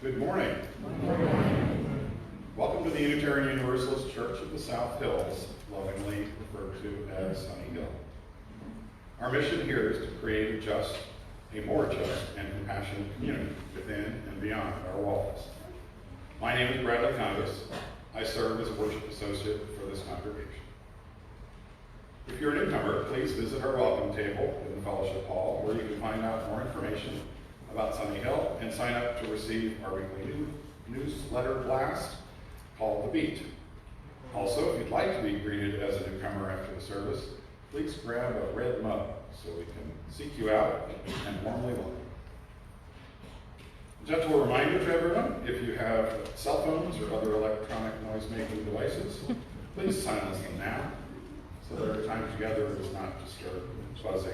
Good morning. Good morning. Welcome to the Unitarian Universalist Church of the South Hills, lovingly referred to as Sunnyhill. Our mission here is to create a more just and compassionate community within and beyond our walls. My name is Bradley Condis. I serve as a worship associate for this congregation. If you're a newcomer, please visit our welcome table in the fellowship hall, where you can find out more information about Sunnyhill and sign up to receive our weekly newsletter blast called The Beat. Also, if you'd like to be greeted as a newcomer after the service, please grab a red mug so we can seek you out and warmly welcome. A gentle reminder to everyone, if you have cell phones or other electronic noise-making devices, please silence them now so that our time together is not disturbed buzzing.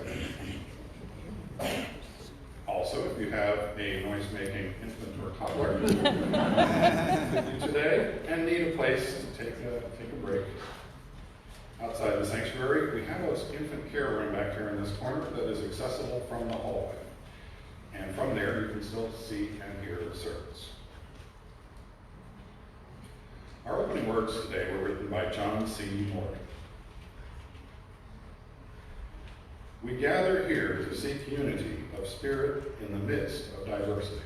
Also, if you have a noise-making infant or toddler with you today and need a place to take a break outside the sanctuary, we have an infant care room back here in this corner that is accessible from the hallway. And from there, you can still see and hear the service. Our opening words today were written by John C. Morgan. We gather here to seek unity of spirit in the midst of diversity,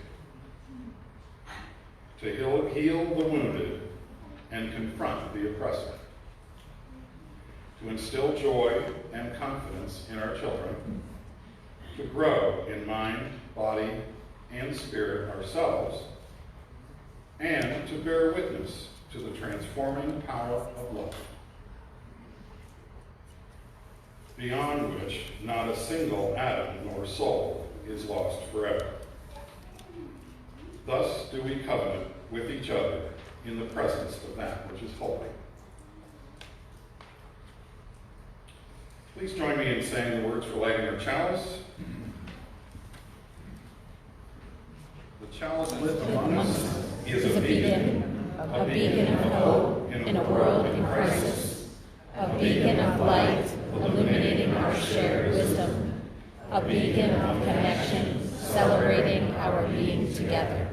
to heal the wounded and confront the oppressor, to instill joy and confidence in our children, to grow in mind, body, and spirit ourselves, and to bear witness to the transforming power of love, beyond which not a single atom nor soul is lost forever. Thus do we covenant with each other in the presence of that which is holy. Please join me in saying the words for lighting our chalice. The chalice lit among us is a beacon of hope in a world in crisis, a beacon of light illuminating our shared wisdom, a beacon of connection celebrating our being together.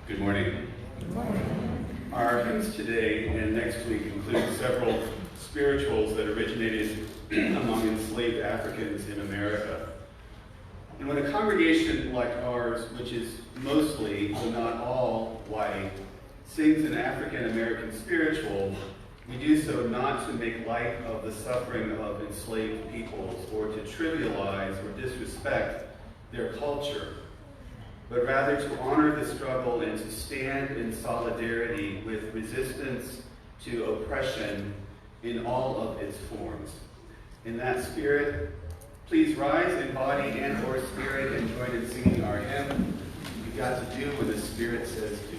Good morning. Good morning. Our hymns today and next week include several spirituals that originated among enslaved Africans in America. And when a congregation like ours, which is mostly, but not all, white, sings an African American spiritual, we do so not to make light of the suffering of enslaved peoples or to trivialize or disrespect their culture, but rather to honor the struggle and to stand in solidarity with resistance to oppression in all of its forms. In that spirit, please rise in body and or spirit and join in singing our hymn, You've Got to Do What the Spirit Says Do.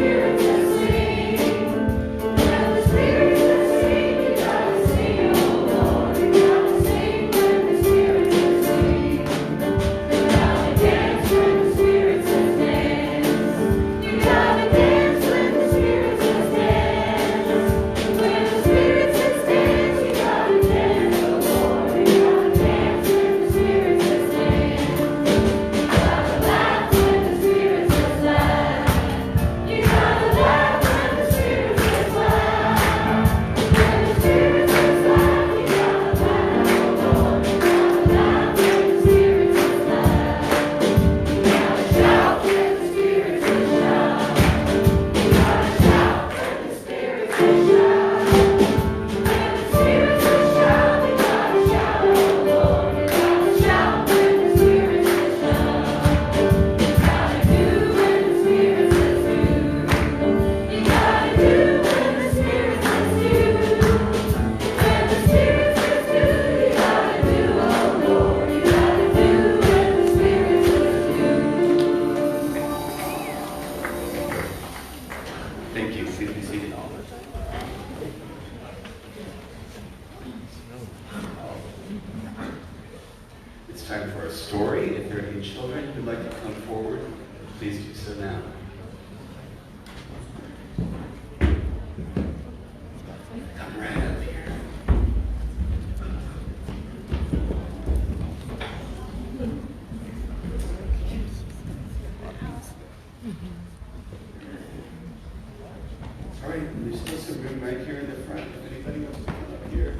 Spirit says story. If there are any children who'd like to come forward, please do so now. Come right up here. All right, there's still some room right here in the front. If anybody wants to come up here.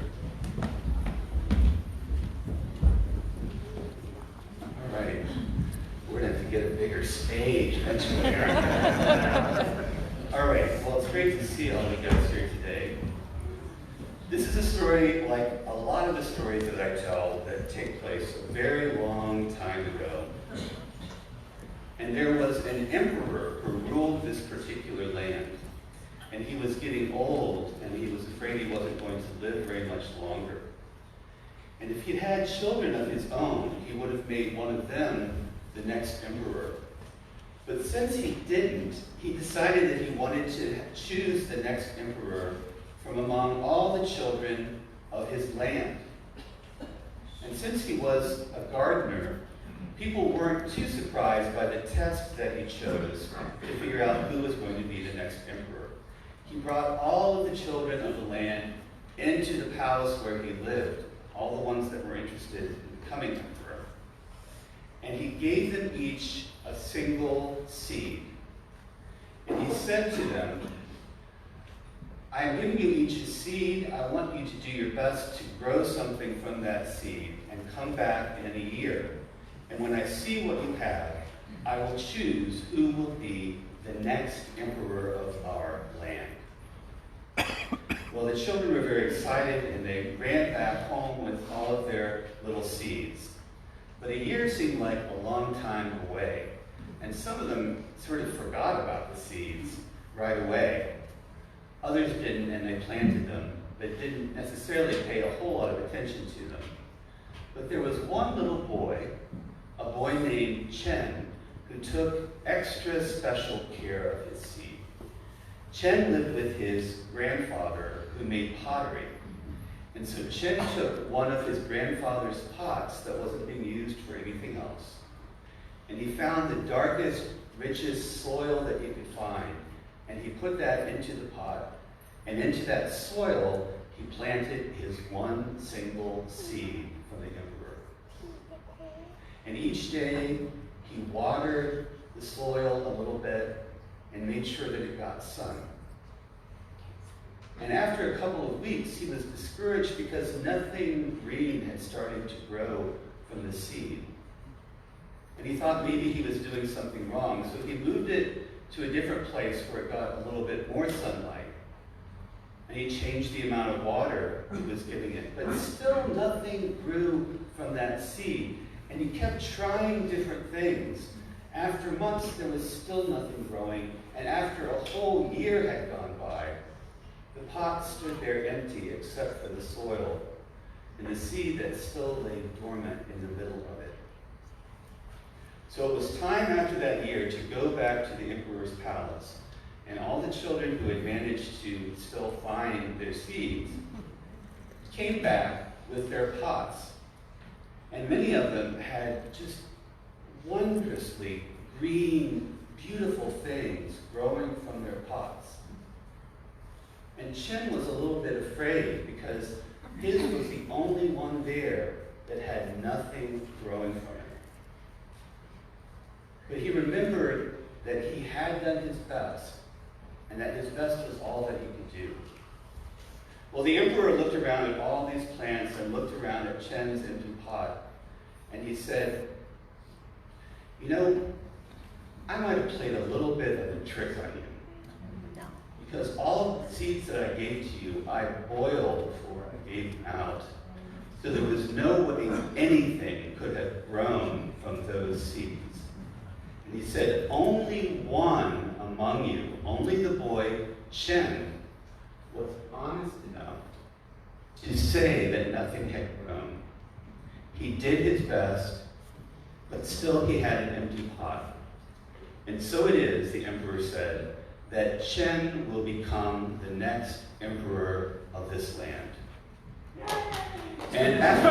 All right, we're going to have to get a bigger stage. That's fair. All right, well, it's great to see all you guys here today. This is a story like a lot of the stories that I tell that take place a very long time ago. And there was an emperor who ruled this particular land. And he was getting old, and he was afraid he wasn't going to live very much longer. And if he'd had children of his own, he would have made one of them the next emperor. But since he didn't, he decided that he wanted to choose the next emperor from among all the children of his land. And since he was a gardener, people weren't too surprised by the test that he chose to figure out who was going to be the next emperor. He brought all of the children of the land into the palace where he lived, all the ones that were interested in becoming emperor. And he gave them each a single seed. And he said to them, I am giving you each a seed. I want you to do your best to grow something from that seed and come back in a year. And when I see what you have, I will choose who will be the next emperor of our land. Well, the children were very excited, and they ran back home with all of their little seeds. But a year seemed like a long time away, and some of them sort of forgot about the seeds right away. Others didn't, and they planted them, but didn't necessarily pay a whole lot of attention to them. But there was one little boy, a boy named Chen, who took extra special care of his seed. Chen lived with his grandfather, who made pottery. And so Chen took one of his grandfather's pots that wasn't being used for anything else, and he found the darkest, richest soil that he could find, and he put that into the pot, and into that soil he planted his one single seed from the emperor. And each day he watered the soil a little bit and made sure that it got sun. And after a couple of weeks, he was discouraged because nothing green had started to grow from the seed. And he thought maybe he was doing something wrong, so he moved it to a different place where it got a little bit more sunlight. And he changed the amount of water he was giving it. But still nothing grew from that seed. And he kept trying different things. After months, there was still nothing growing. And after a whole year had gone by, the pot stood there empty except for the soil and the seed that still lay dormant in the middle of it. So it was time after that year to go back to the emperor's palace. And all the children who had managed to still find their seeds came back with their pots. And many of them had just wondrously green, beautiful things growing from their pots. And Chen was a little bit afraid because his was the only one there that had nothing growing from it. But he remembered that he had done his best, and that his best was all that he could do. Well, the emperor looked around at all these plants and looked around at Chen's empty pot, and he said, you know, I might have played a little bit of a trick on you. Because all the seeds that I gave to you, I boiled before I gave them out. So there was no way anything could have grown from those seeds. And he said, only one among you, only the boy Chen, was honest enough to say that nothing had grown. He did his best, but still he had an empty pot. And so it is, the emperor said, that Chen will become the next emperor of this land. And after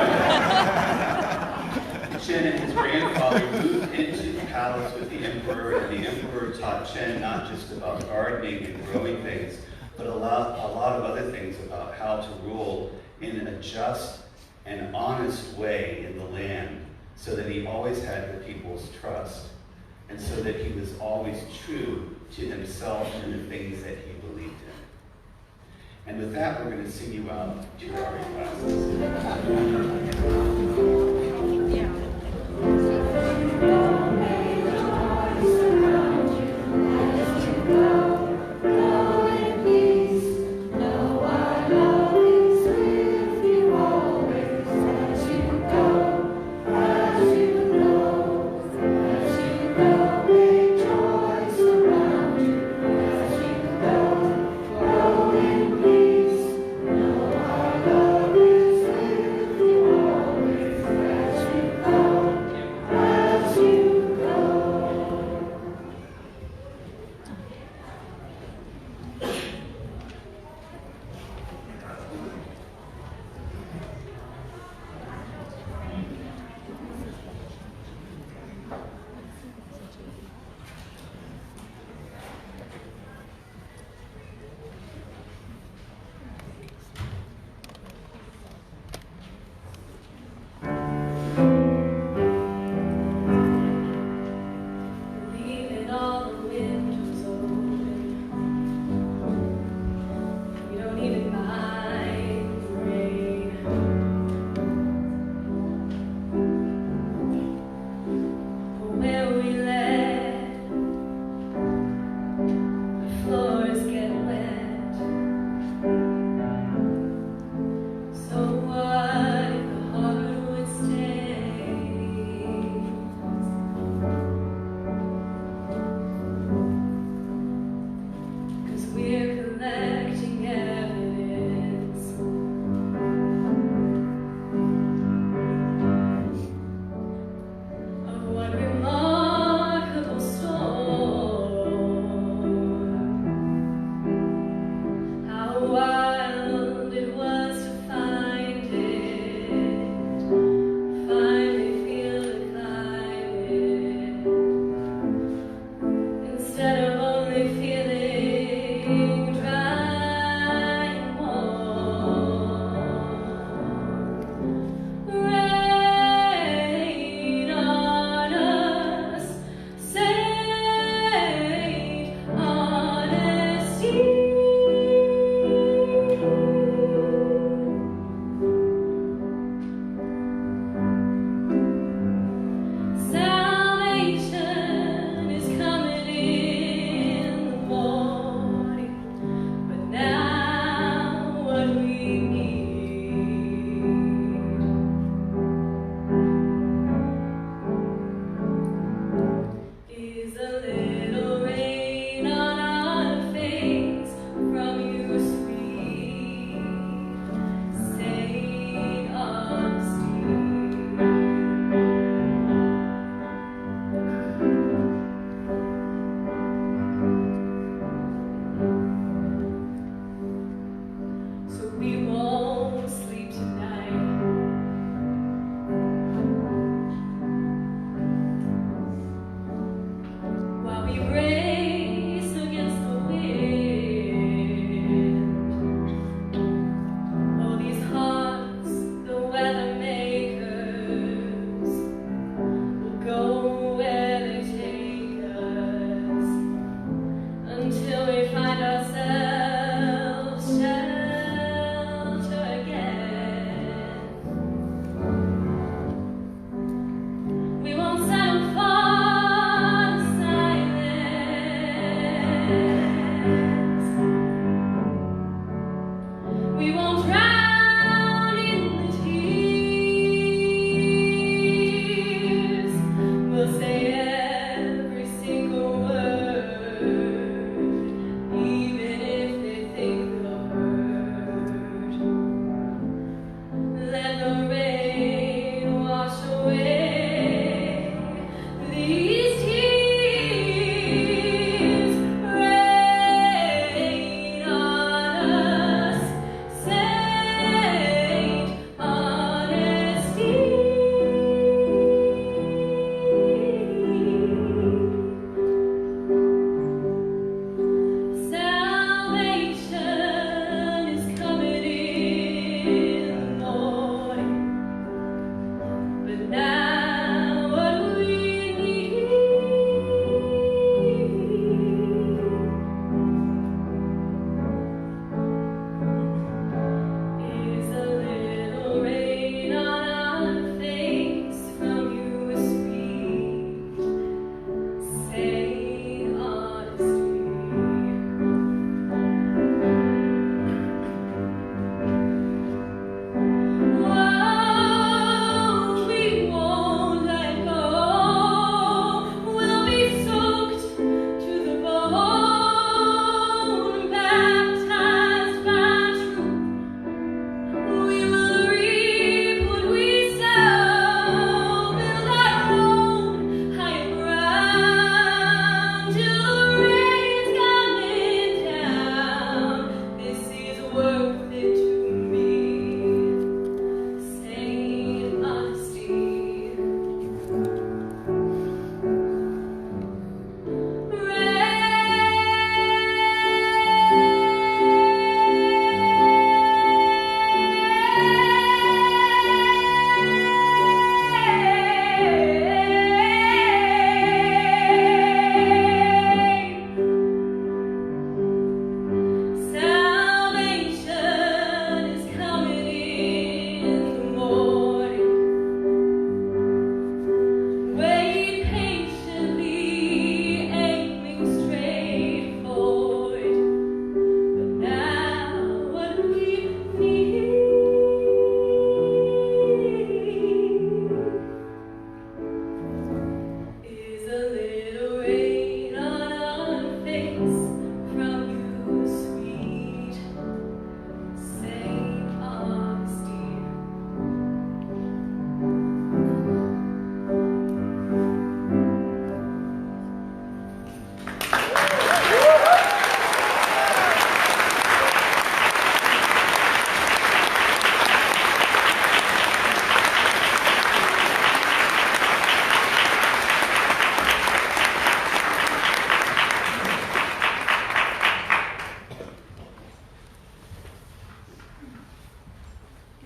that, Chen and his grandfather moved into the palace with the emperor, and the emperor taught Chen not just about gardening and growing things, but a lot of other things about how to rule in a just and honest way in the land, so that he always had the people's trust, and so that he was always true to himself and the things that he believed in. And with that, we're going to sing you out to our classes.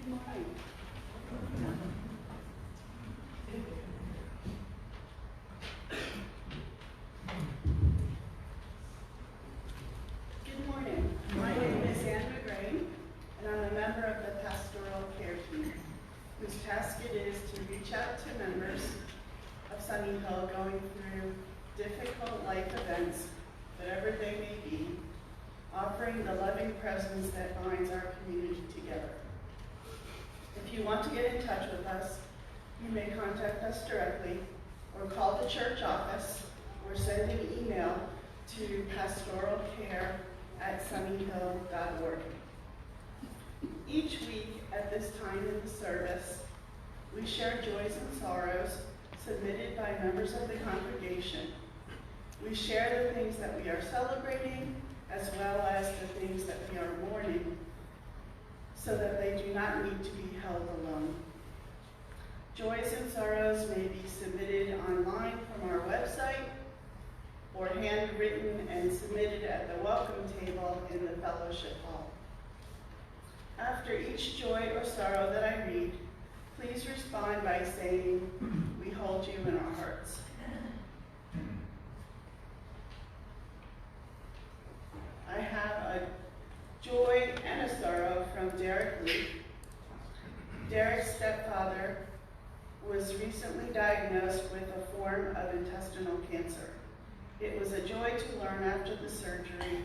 Good morning. Good morning. My name is Anne McGrain, and I'm a member of the Pastoral Care Team, whose task it is to reach out to members of Sunnyhill going through difficult life events, whatever they may be, offering the loving presence that binds our community together. If you want to get in touch with us, you may contact us directly or call the church office or send an email to pastoralcare@sunnyhill.org. Each week at this time in the service, we share joys and sorrows submitted by members of the congregation. We share the things that we are celebrating as well as the things that we are mourning, so that they do not need to be held alone. Joys and sorrows may be submitted online from our website or handwritten and submitted at the welcome table in the fellowship hall. After each joy or sorrow that I read, please respond by saying, "We hold you in our hearts." I have a joy and a sorrow from Derek Luke. Derek's stepfather was recently diagnosed with a form of intestinal cancer. It was a joy to learn after the surgery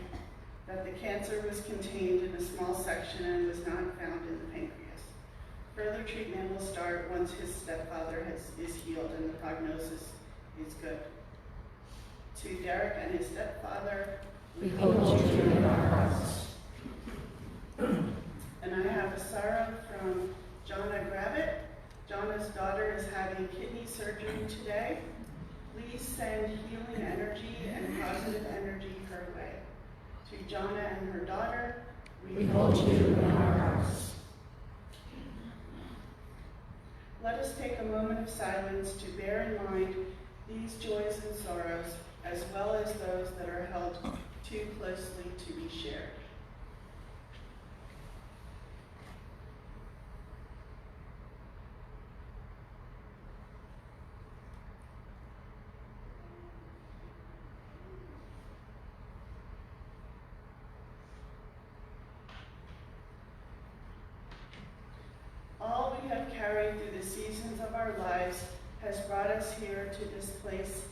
that the cancer was contained in a small section and was not found in the pancreas. Further treatment will start once his stepfather is healed and the prognosis is good. To Derek and his stepfather, we hold you in our hearts. And I have a sorrow from Jonna Gravitt. Jonna's daughter is having kidney surgery today. Please send healing energy and positive energy her way. To Jonna and her daughter, we hold you in our hearts. Let us take a moment of silence to bear in mind these joys and sorrows, as well as those that are held too closely to be shared. All we have carried through the seasons of our lives has brought us here to this place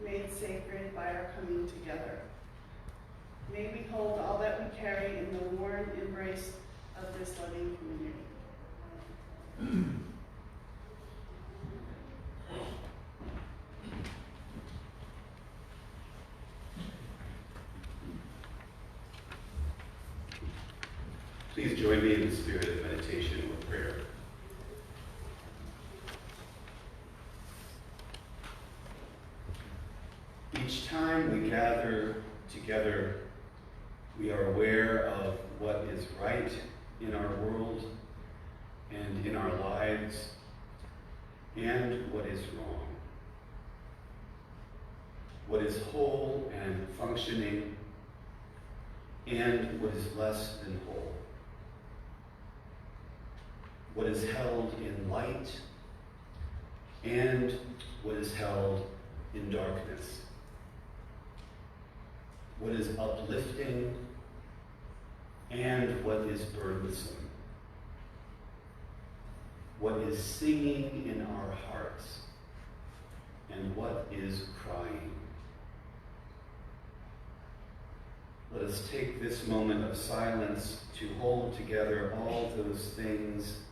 made sacred by our coming together. May we hold all that we carry in the warm embrace of this loving community. Please join me in the spirit of meditation with prayer. Each time we gather together, we are aware of what is right in our world and in our lives, and what is wrong. What is whole and functioning, and what is less than whole. What is held in light, and what is held in darkness. What is uplifting, and what is burdensome. What is singing in our hearts, and what is crying. Let us take this moment of silence to hold together all those things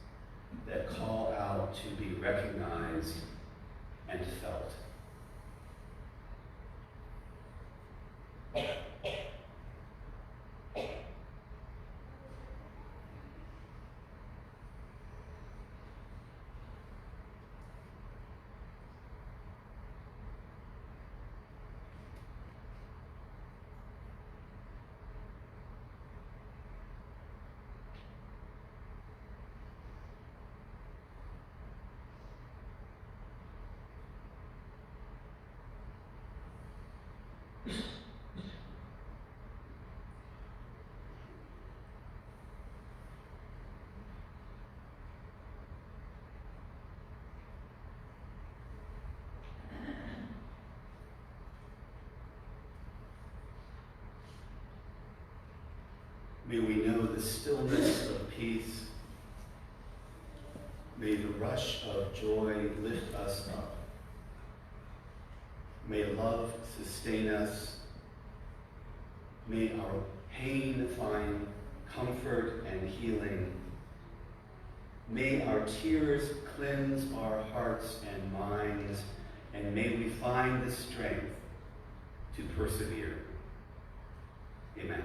that call out to be recognized and felt. May we know the stillness of peace. May the rush of joy lift us up. May love sustain us. May our pain find comfort and healing. May our tears cleanse our hearts and minds, and may we find the strength to persevere. Amen.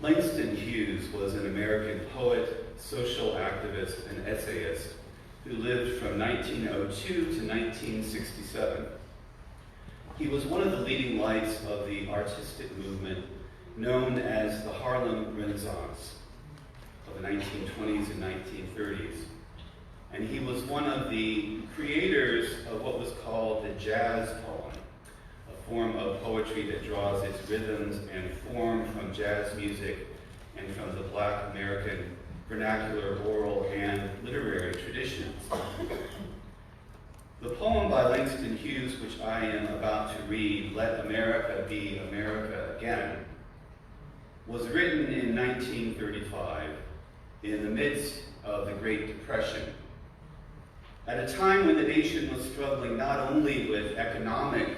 Langston Hughes was an American poet, social activist, and essayist who lived from 1902 to 1967. He was one of the leading lights of the artistic movement known as the Harlem Renaissance of the 1920s and 1930s. And he was one of the creators of what was called the jazz poem, a form of poetry that draws its rhythms and form from jazz music and from the Black American vernacular, oral, and literary traditions. The poem by Langston Hughes, which I am about to read, Let America Be America Again, was written in 1935 in the midst of the Great Depression, at a time when the nation was struggling not only with economic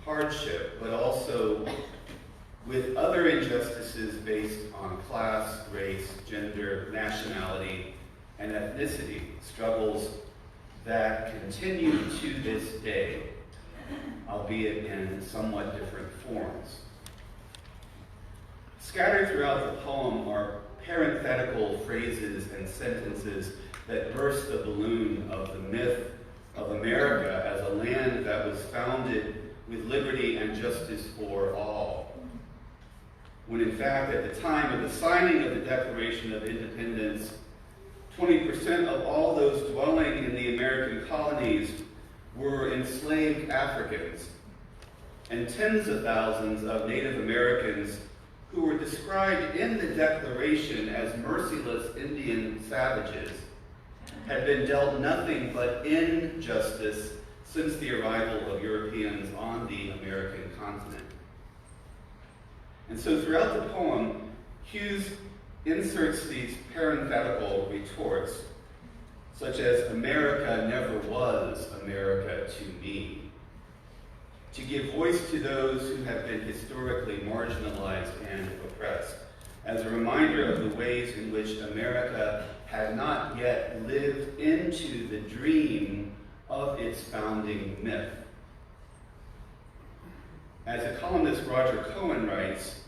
hardship, but also with other injustices based on class, race, gender, nationality, and ethnicity, struggles that continue to this day, albeit in somewhat different forms. Scattered throughout the poem are parenthetical phrases and sentences that burst the balloon of the myth of America as a land that was founded with liberty and justice for all. When in fact, at the time of the signing of the Declaration of Independence, 20% of all those dwelling in the American colonies were enslaved Africans, and tens of thousands of Native Americans who were described in the Declaration as merciless Indian savages had been dealt nothing but injustice since the arrival of Europeans on the American continent. And so throughout the poem, Hughes inserts these parenthetical retorts, such as, America never was America to me, to give voice to those who have been historically marginalized and oppressed, as a reminder of the ways in which America had not yet lived into the dream of its founding myth. As the columnist Roger Cohen writes,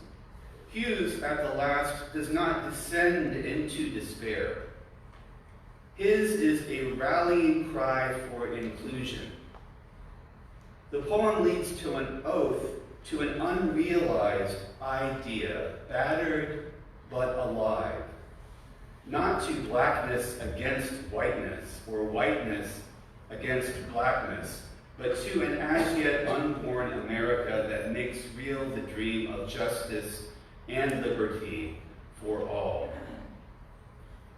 Hughes, at the last, does not descend into despair. His is a rallying cry for inclusion. The poem leads to an oath to an unrealized idea, battered but alive, not to blackness against whiteness or whiteness against blackness, but to an as yet unborn America that makes real the dream of justice and liberty for all.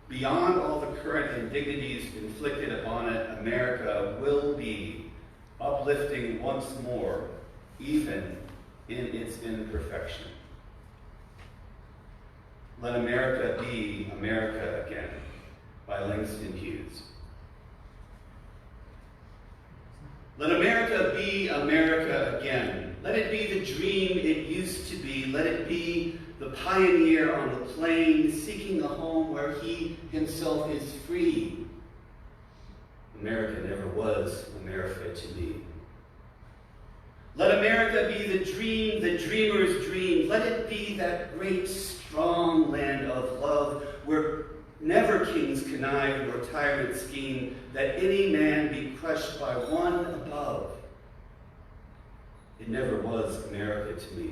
Beyond all the current indignities inflicted upon it, America will be uplifting once more, even in its imperfection. Let America Be America Again, by Langston Hughes. Let America be America again. Let it be the dream it used to be. Let it be the pioneer on the plain seeking a home where he himself is free. America never was America to me. Let America be the dream, the dreamer's dream. Let it be that great, strong land of love where never kings connive nor tyrants scheme, that any man be crushed by one above. It never was America to me.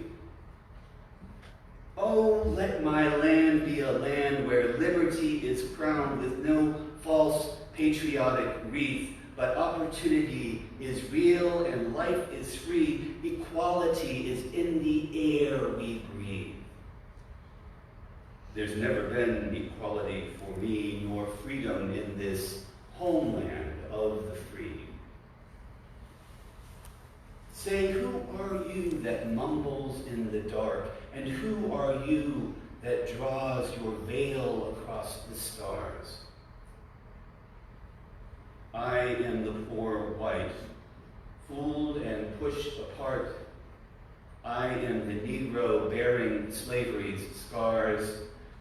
Oh, let my land be a land where liberty is crowned with no false patriotic wreath, but opportunity is real and life is free. Equality is in the air we breathe. There's never been equality for me, nor freedom in this homeland of the free. Say, who are you that mumbles in the dark? And who are you that draws your veil across the stars? I am the poor white, fooled and pushed apart. I am the Negro bearing slavery's scars.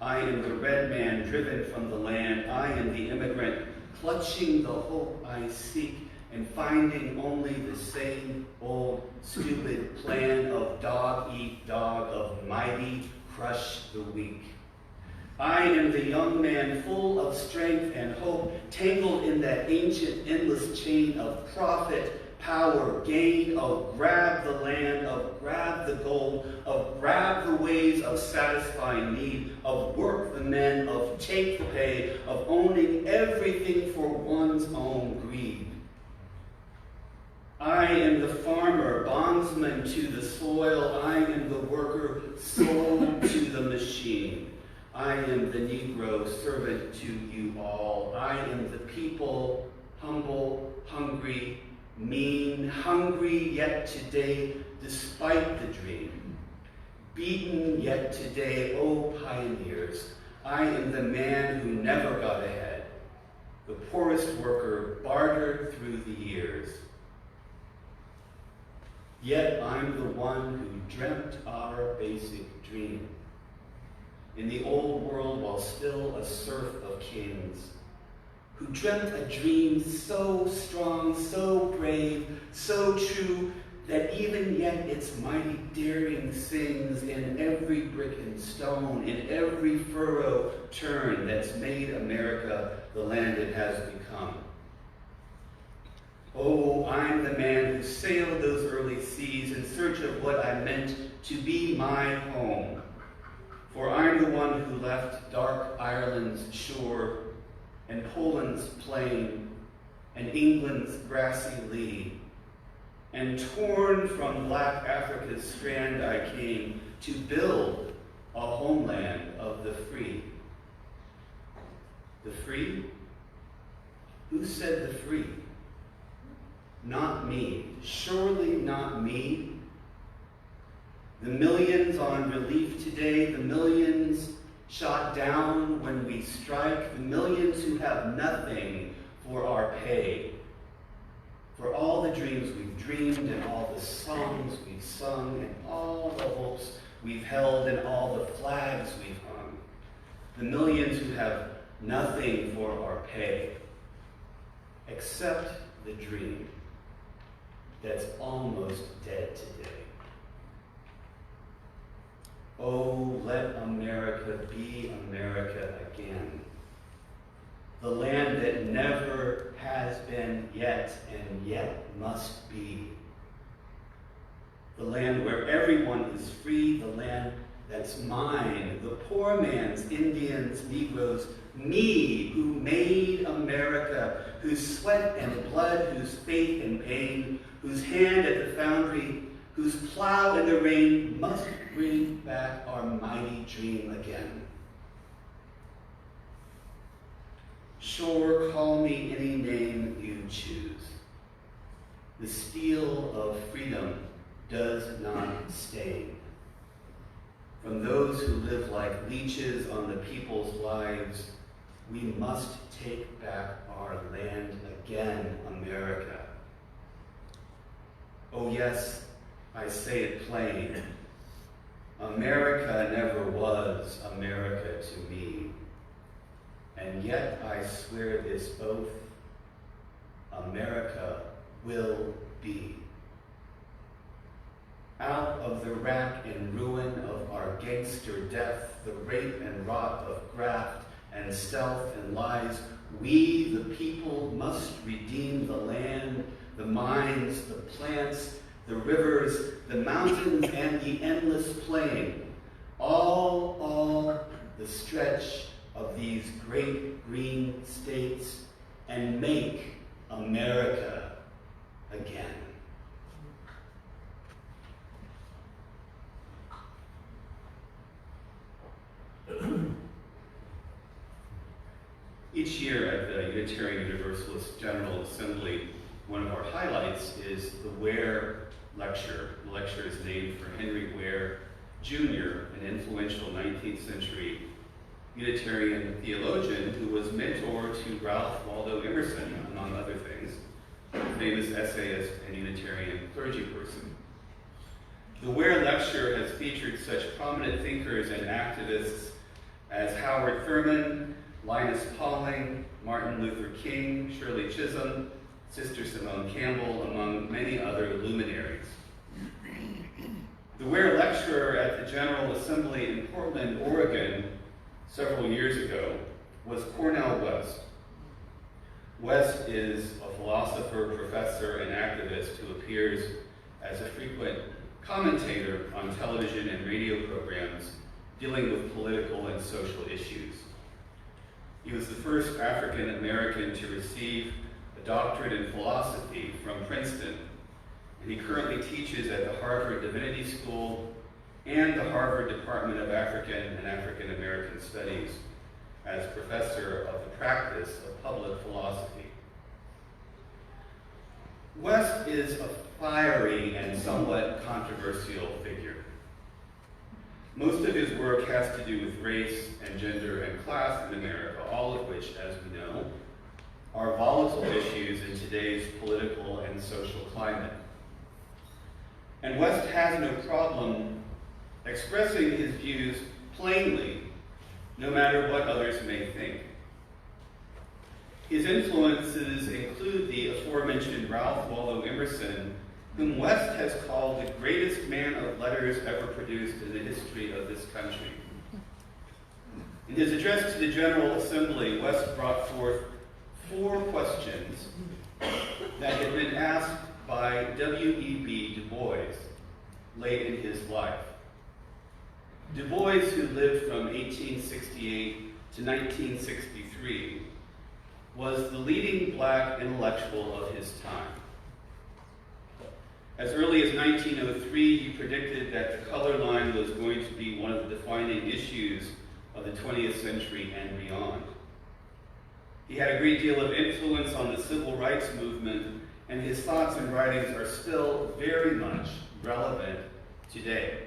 I am the red man driven from the land. I am the immigrant clutching the hope I seek and finding only the same old stupid plan of dog eat dog, of mighty crush the weak. I am the young man full of strength and hope, tangled in that ancient endless chain of profit, power, gain, of grab the land, of grab the gold, of grab the ways of satisfying need, of work the men, of take the pay, of owning everything for one's own greed. I am the farmer, bondsman to the soil. I am the worker, sold to the machine. I am the Negro, servant to you all. I am the people, humble, hungry, mean, hungry yet today despite the dream, beaten yet today, oh pioneers, I am the man who never got ahead, the poorest worker bartered through the years. Yet I'm the one who dreamt our basic dream. In the old world while still a serf of kings, who dreamt a dream so strong, so brave, so true, that even yet its mighty daring sings in every brick and stone, in every furrow turn that's made America the land it has become. Oh, I'm the man who sailed those early seas in search of what I meant to be my home. For I'm the one who left dark Ireland's shore, and Poland's plain, and England's grassy lea, and torn from black Africa's strand I came to build a homeland of the free. The free? Who said the free? Not me, surely not me. The millions on relief today, the millions shot down when we strike, the millions who have nothing for our pay, for all the dreams we've dreamed and all the songs we've sung and all the hopes we've held and all the flags we've hung, the millions who have nothing for our pay, except the dream that's almost dead today. Oh, let America be America again. The land that never has been yet and yet must be. The land where everyone is free, the land that's mine, the poor man's, Indians, Negroes, me who made America, whose sweat and blood, whose faith and pain, whose hand at the foundry, whose plow in the rain must bring back our mighty dream again. Sure, call me any name you choose. The steel of freedom does not stain. From those who live like leeches on the people's lives, we must take back our land again, America. Oh yes, I say it plain. America never was America to me. And yet I swear this oath, America will be. Out of the rack and ruin of our gangster death, the rape and rot of graft and stealth and lies, we, the people, must redeem the land, the mines, the plants, the rivers, the mountains, and the endless plain. All the stretch of these great green states, and make America again. Each year at the Unitarian Universalist General Assembly, one of our highlights is the Ware Lecture. The lecture is named for Henry Ware, Jr., an influential 19th century Unitarian theologian who was mentor to Ralph Waldo Emerson, among other things, a famous essayist and Unitarian clergy person. The Ware Lecture has featured such prominent thinkers and activists as Howard Thurman, Linus Pauling, Martin Luther King, Shirley Chisholm, Sister Simone Campbell, among many other luminaries. The Ware Lecturer at the General Assembly in Portland, Oregon, several years ago, was Cornel West. West is a philosopher, professor, and activist who appears as a frequent commentator on television and radio programs dealing with political and social issues. He was the first African American to receive a doctorate in philosophy from Princeton, and he currently teaches at the Harvard Divinity School and the Harvard Department of African and African American Studies as professor of the practice of public philosophy. West is a fiery and somewhat controversial figure. Most of his work has to do with race and gender and class in America, all of which, as we know, are volatile issues in today's political and social climate. And West has no problem expressing his views plainly, no matter what others may think. His influences include the aforementioned Ralph Waldo Emerson, whom West has called the greatest man of letters ever produced in the history of this country. In his address to the General Assembly, West brought forth 4 questions that had been asked by W.E.B. Du Bois late in his life. Du Bois, who lived from 1868 to 1963, was the leading black intellectual of his time. As early as 1903, he predicted that the color line was going to be one of the defining issues of the 20th century and beyond. He had a great deal of influence on the civil rights movement, and his thoughts and writings are still very much relevant today.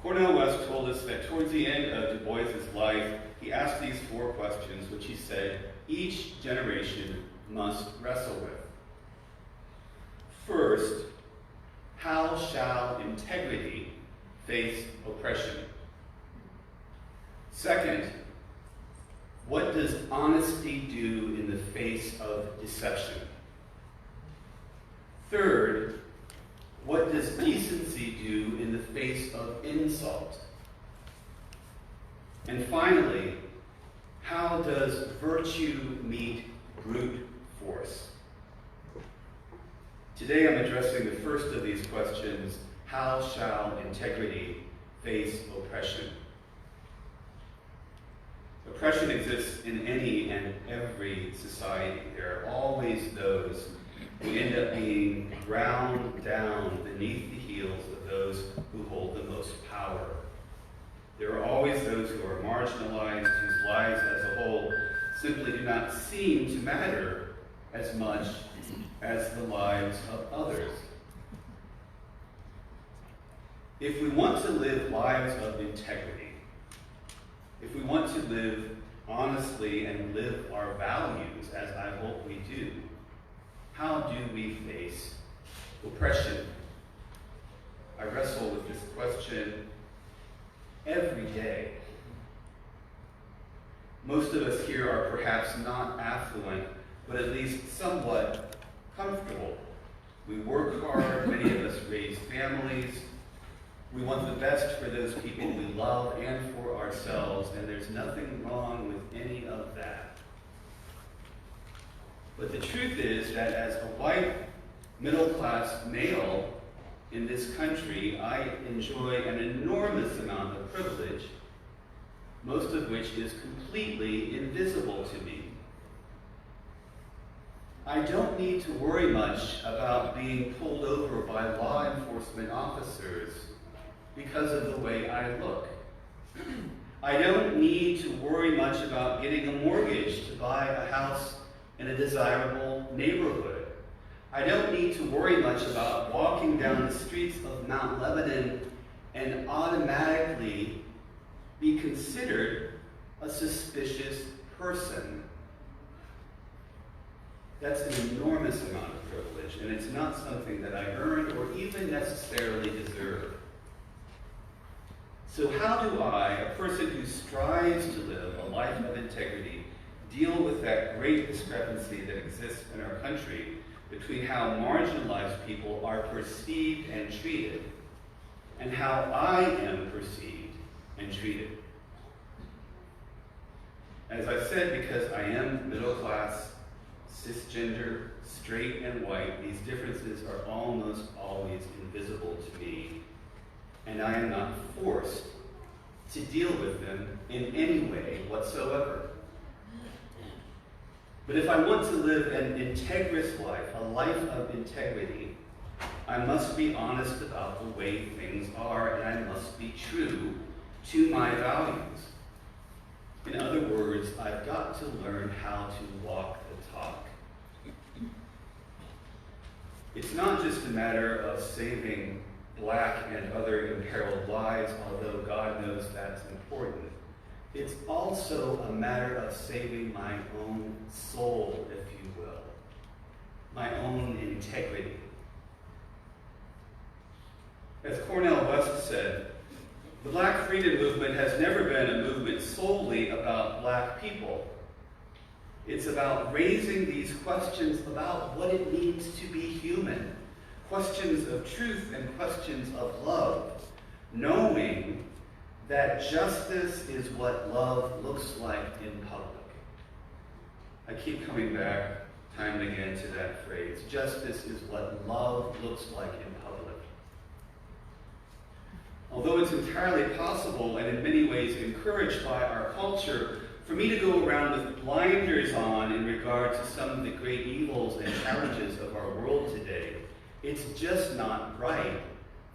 Cornel West told us that towards the end of Du Bois' life, he asked these 4 questions, which he said each generation must wrestle with. First, how shall integrity face oppression? Second, what does honesty do in the face of deception? Third, what does decency do in the face of insult? And finally, how does virtue meet brute force? Today I'm addressing the first of these questions: how shall integrity face oppression? Oppression exists in any and every society. There are always those who end up being ground down beneath the heels of those who hold the most power. There are always those who are marginalized, whose lives as a whole simply do not seem to matter as much as the lives of others. If we want to live lives of integrity, if we want to live honestly and live our values, as I hope we do, how do we face oppression? I wrestle with this question every day. Most of us here are perhaps not affluent, but at least somewhat comfortable. We work hard, many of us raise families. We want the best for those people we love and for ourselves, and there's nothing wrong with any of that. But the truth is that as a white, middle-class male in this country, I enjoy an enormous amount of privilege, most of which is completely invisible to me. I don't need to worry much about being pulled over by law enforcement officers because of the way I look. I don't need to worry much about getting a mortgage to buy a house in a desirable neighborhood. I don't need to worry much about walking down the streets of Mount Lebanon and automatically be considered a suspicious person. That's an enormous amount of privilege, and it's not something that I earned or even necessarily deserve. So how do I, a person who strives to live a life of integrity, deal with that great discrepancy that exists in our country between how marginalized people are perceived and treated and how I am perceived and treated? As I said, because I am middle class, cisgender, straight, and white, these differences are almost always invisible to me, and I am not forced to deal with them in any way whatsoever. But if I want to live an integrous life, a life of integrity, I must be honest about the way things are, and I must be true to my values. In other words, I've got to learn how to walk the talk. It's not just a matter of saving Black and other imperiled lives, although God knows that's important. It's also a matter of saving my own soul, if you will, my own integrity. As Cornel West said, the Black freedom movement has never been a movement solely about Black people. It's about raising these questions about what it means to be human, questions of truth and questions of love, knowing that justice is what love looks like in public. I keep coming back time and again to that phrase. Justice is what love looks like in public. Although it's entirely possible and in many ways encouraged by our culture for me to go around with blinders on in regard to some of the great evils and challenges of our world today, it's just not right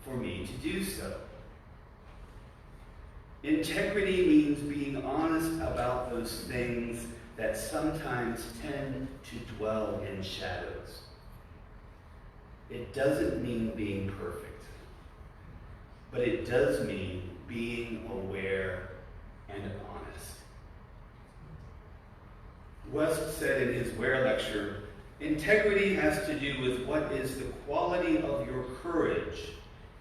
for me to do so. Integrity means being honest about those things that sometimes tend to dwell in shadows. It doesn't mean being perfect, but it does mean being aware and honest. West said in his Ware lecture, integrity has to do with what is the quality of your courage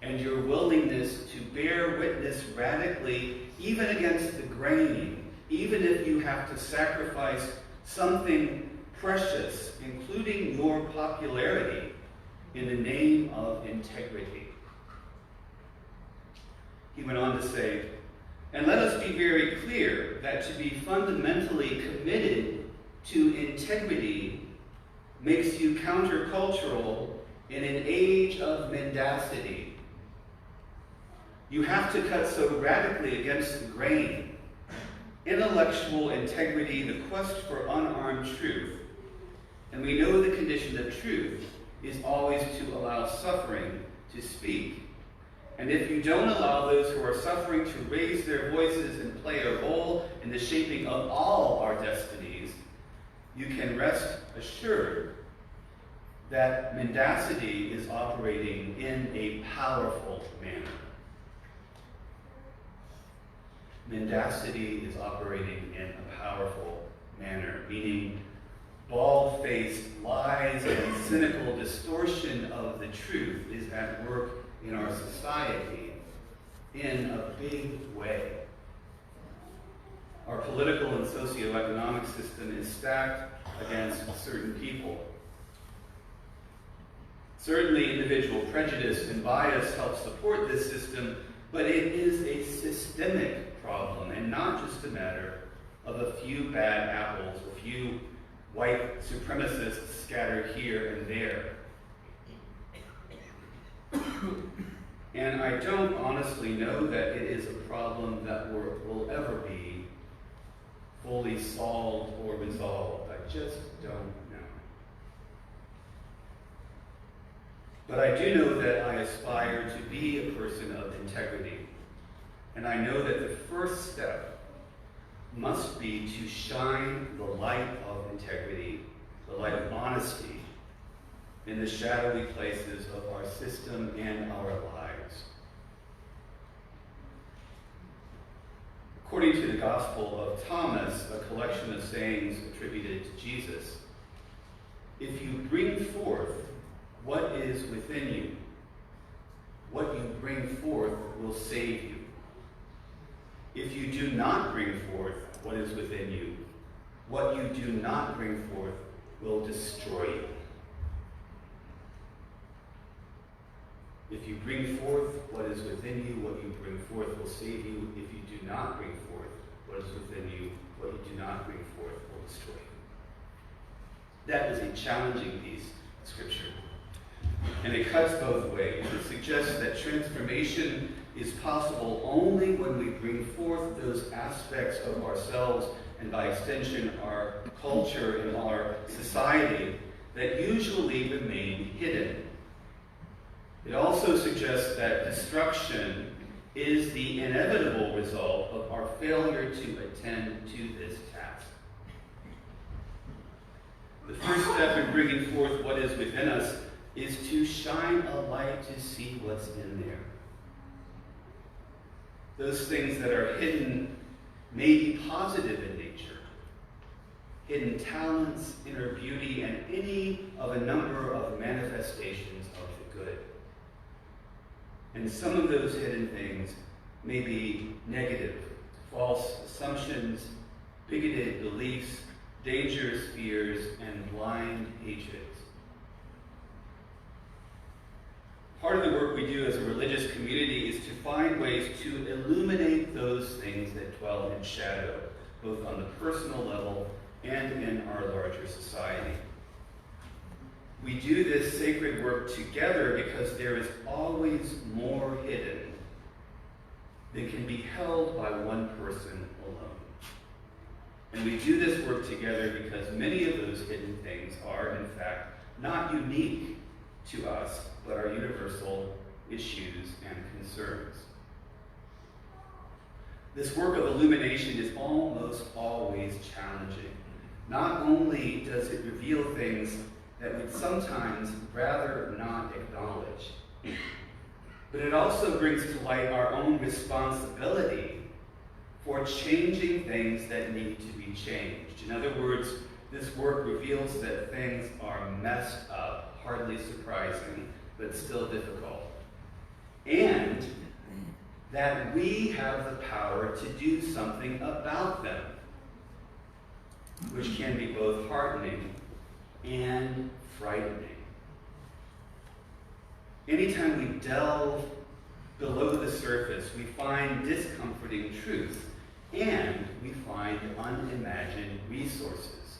and your willingness to bear witness radically, even against the grain, even if you have to sacrifice something precious, including your popularity, in the name of integrity. He went on to say, and let us be very clear that to be fundamentally committed to integrity makes you countercultural in an age of mendacity. You have to cut so radically against the grain. Intellectual integrity, the quest for unarmed truth, and we know the condition of truth is always to allow suffering to speak. And if you don't allow those who are suffering to raise their voices and play a role in the shaping of all our destinies, you can rest assured that mendacity is operating in a powerful manner. Mendacity is operating in a powerful manner, meaning bald-faced lies and cynical distortion of the truth is at work in our society in a big way. Our political and socioeconomic system is stacked against certain people. Certainly, individual prejudice and bias help support this system, but it is a systemic problem and not just a matter of a few bad apples, a few white supremacists scattered here and there. And I don't honestly know that it is a problem that will ever be fully solved or resolved. I just don't know. But I do know that I aspire to be a person of integrity. And I know that the first step must be to shine the light of integrity, the light of honesty, in the shadowy places of our system and our lives. According to the Gospel of Thomas, a collection of sayings attributed to Jesus, if you bring forth what is within you, what you bring forth will save you. If you do not bring forth what is within you, what you do not bring forth will destroy you. If you bring forth what is within you, what you bring forth will save you. If you do not bring forth what is within you, what you do not bring forth will destroy you. That is a challenging piece of scripture. And it cuts both ways. It suggests that transformation is possible only when we bring forth those aspects of ourselves and by extension our culture and our society that usually remain hidden. It also suggests that destruction is the inevitable result of our failure to attend to this task. The first step in bringing forth what is within us is to shine a light to see what's in there. Those things that are hidden may be positive in nature. Hidden talents, inner beauty, and any of a number of manifestations of the good. And some of those hidden things may be negative, false assumptions, bigoted beliefs, dangerous fears, and blind hatreds. Part of the work we do as a religious community is to find ways to illuminate those things that dwell in shadow, both on the personal level and in our larger society. We do this sacred work together because there is always more hidden than can be held by one person alone. And we do this work together because many of those hidden things are, in fact, not unique to us, but are universal issues and concerns. This work of illumination is almost always challenging. Not only does it reveal things that we'd sometimes rather not acknowledge, but it also brings to light our own responsibility for changing things that need to be changed. In other words, this work reveals that things are messed up, hardly surprising, but still difficult. And that we have the power to do something about them, which can be both heartening and frightening. Anytime we delve below the surface, we find discomforting truth, and we find unimagined resources.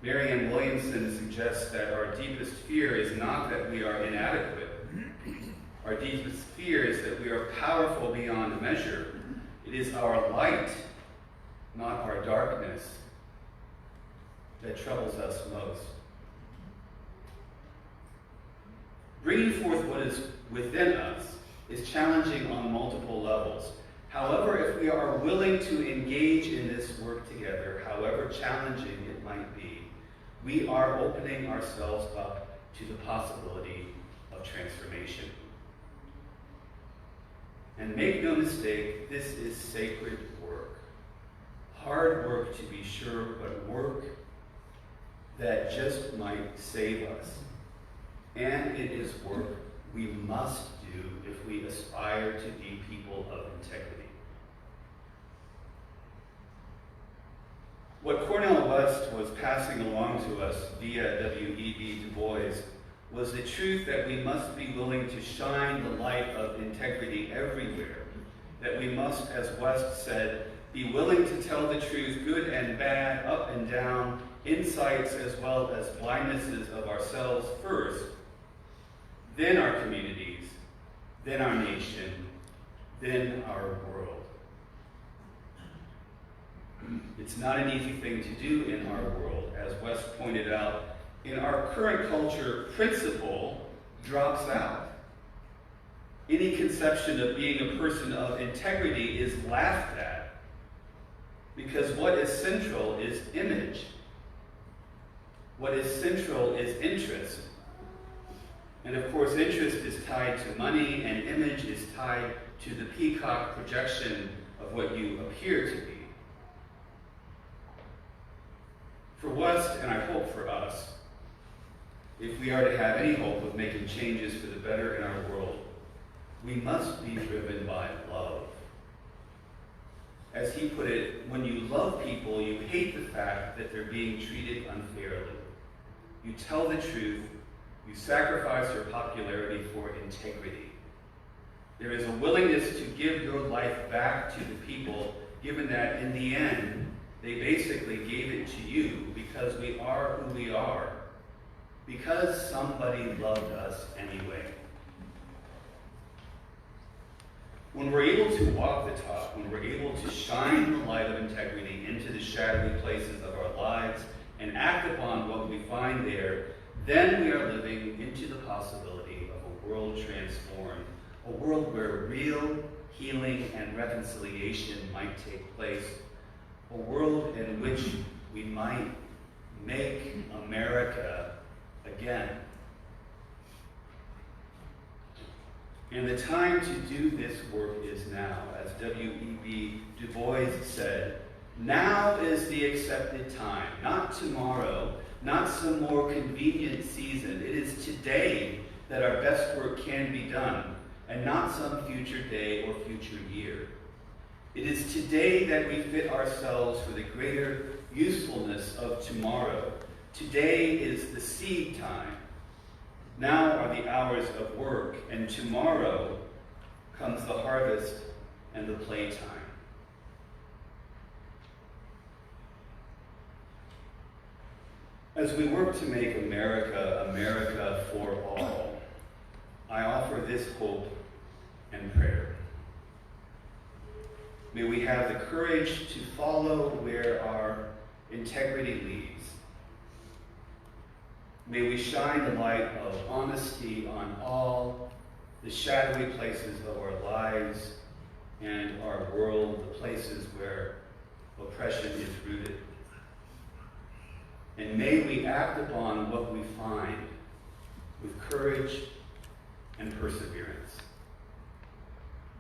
Marianne Williamson suggests that our deepest fear is not that we are inadequate. Our deepest fear is that we are powerful beyond measure. It is our light, not our darkness, that troubles us most. Bringing forth what is within us is challenging on multiple levels. However, if we are willing to engage in this work together, however challenging it might be, we are opening ourselves up to the possibility of transformation. And make no mistake, this is sacred work. Hard work to be sure, but work that just might save us. And it is work we must do if we aspire to be people of integrity. What Cornel West was passing along to us via W.E.B. Du Bois was the truth that we must be willing to shine the light of integrity everywhere, that we must, as West said, be willing to tell the truth, good and bad, up and down, insights as well as blindnesses of ourselves first, then our communities, then our nation, then our world. It's not an easy thing to do in our world. As West pointed out, in our current culture, principle drops out. Any conception of being a person of integrity is laughed at because what is central is image. What is central is interest. And of course, interest is tied to money, and image is tied to the peacock projection of what you appear to be. For West, and I hope for us, if we are to have any hope of making changes for the better in our world, we must be driven by love. As he put it, when you love people, you hate the fact that they're being treated unfairly. You tell the truth, you sacrifice your popularity for integrity. There is a willingness to give your life back to the people, given that in the end, they basically gave it to you because we are who we are, because somebody loved us anyway. When we're able to walk the talk, when we're able to shine the light of integrity into the shadowy places of our lives and act upon what we find there, then we are living into the possibility of a world transformed, a world where real healing and reconciliation might take place, a world in which we might make America again. And the time to do this work is now. As W.E.B. Du Bois said, now is the accepted time, not tomorrow, not some more convenient season. It is today that our best work can be done, and not some future day or future year. It is today that we fit ourselves for the greater usefulness of tomorrow. Today is the seed time. Now are the hours of work, and tomorrow comes the harvest and the playtime. As we work to make America, America for all, I offer this hope and prayer. May we have the courage to follow where our integrity leads. May we shine the light of honesty on all the shadowy places of our lives and our world, the places where oppression is rooted. And may we act upon what we find with courage and perseverance.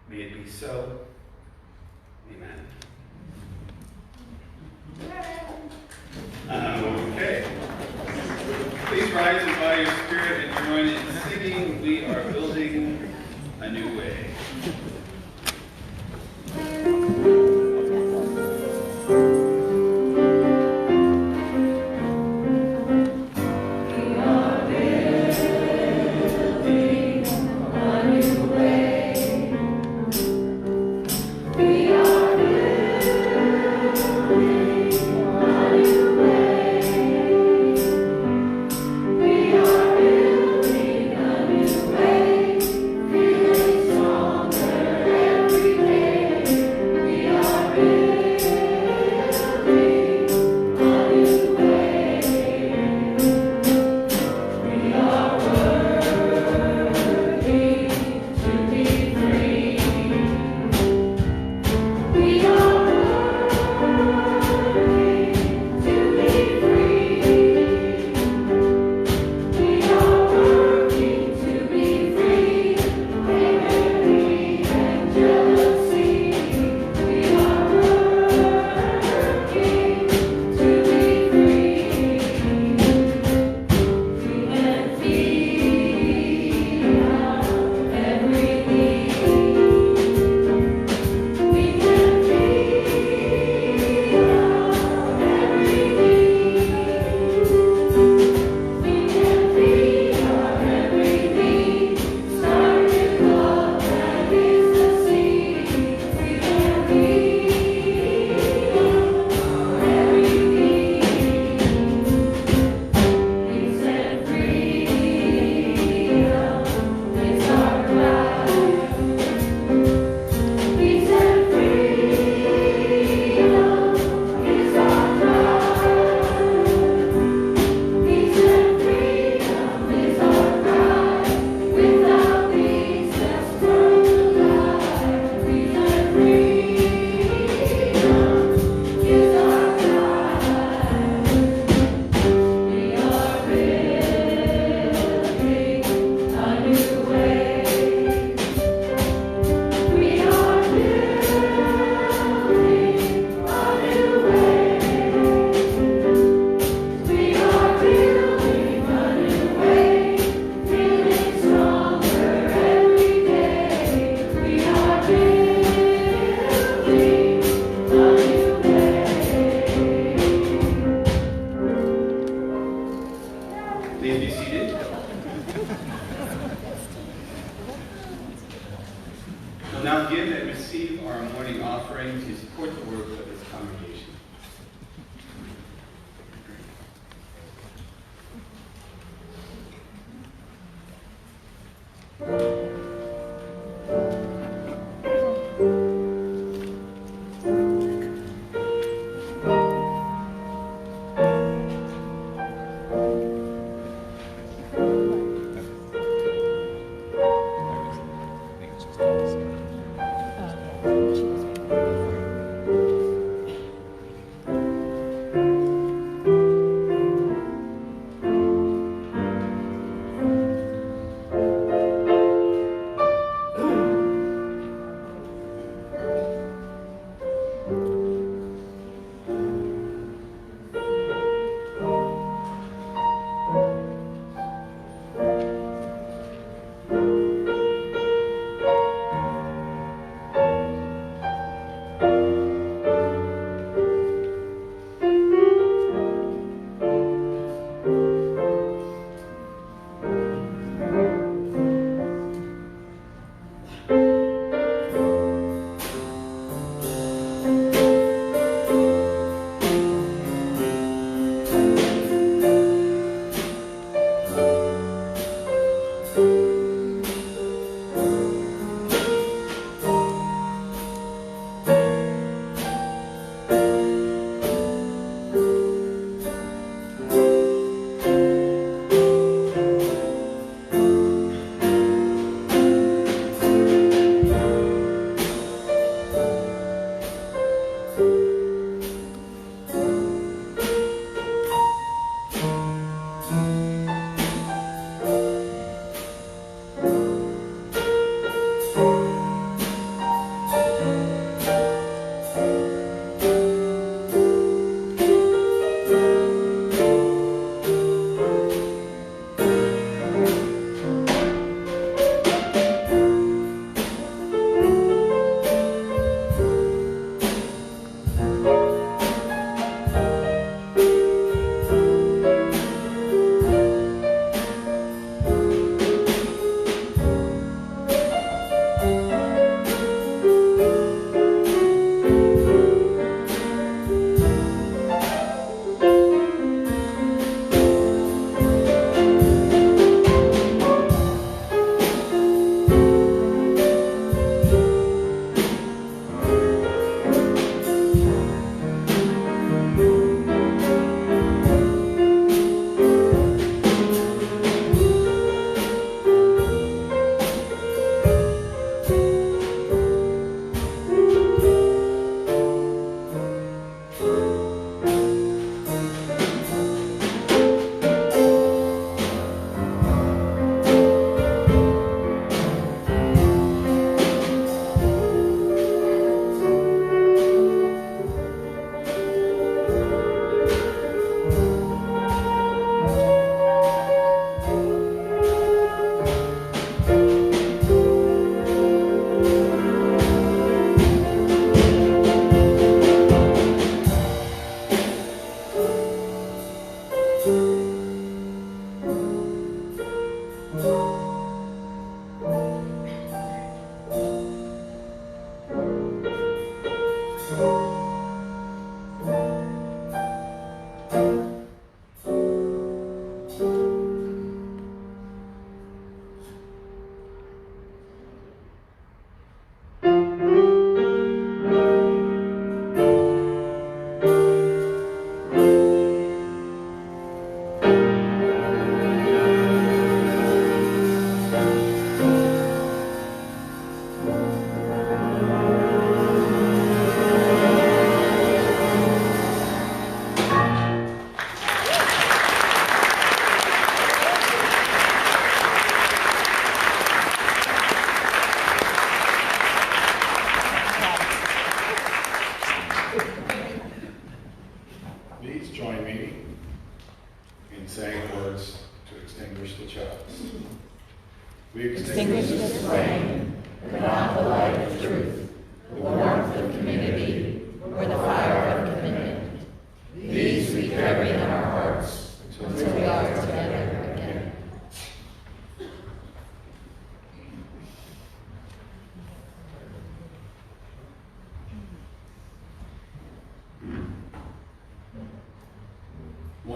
May it be so. Amen. Okay. Please rise and by your spirit and join in singing, "We Are Building a New Way."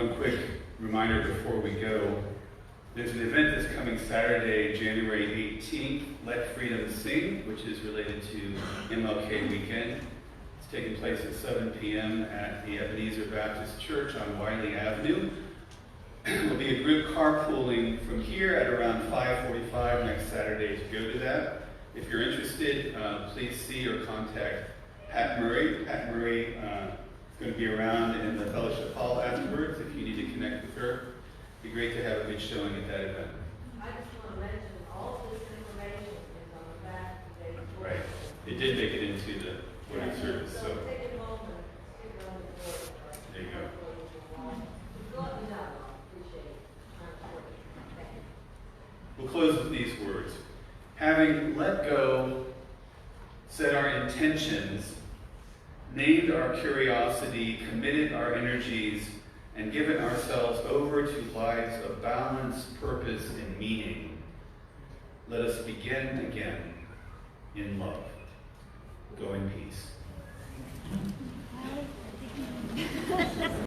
One quick reminder before we go. There's an event that's coming Saturday, January 18th, Let Freedom Sing, which is related to MLK weekend. It's taking place at 7 p.m. at the Ebenezer Baptist Church on Wiley Avenue. There'll be a group carpooling from here at around 5:45 next Saturday to go to that. If you're interested, please see or contact Pat Murray. Pat Murray is going to be around in the fellowship hall afterwards if you need to connect with her. It'd be great to have a good showing at that event. I just want to mention all this information is on the back of the report. Right. It did make it into the morning service, so Take a moment, stick it on the board. there you go. Just let me know, I appreciate it. Thank you. We'll close with these words. Having let go, set our intentions, named our curiosity, committed our energies, and given ourselves over to lives of balance, purpose, and meaning, let us begin again in love. Go in peace.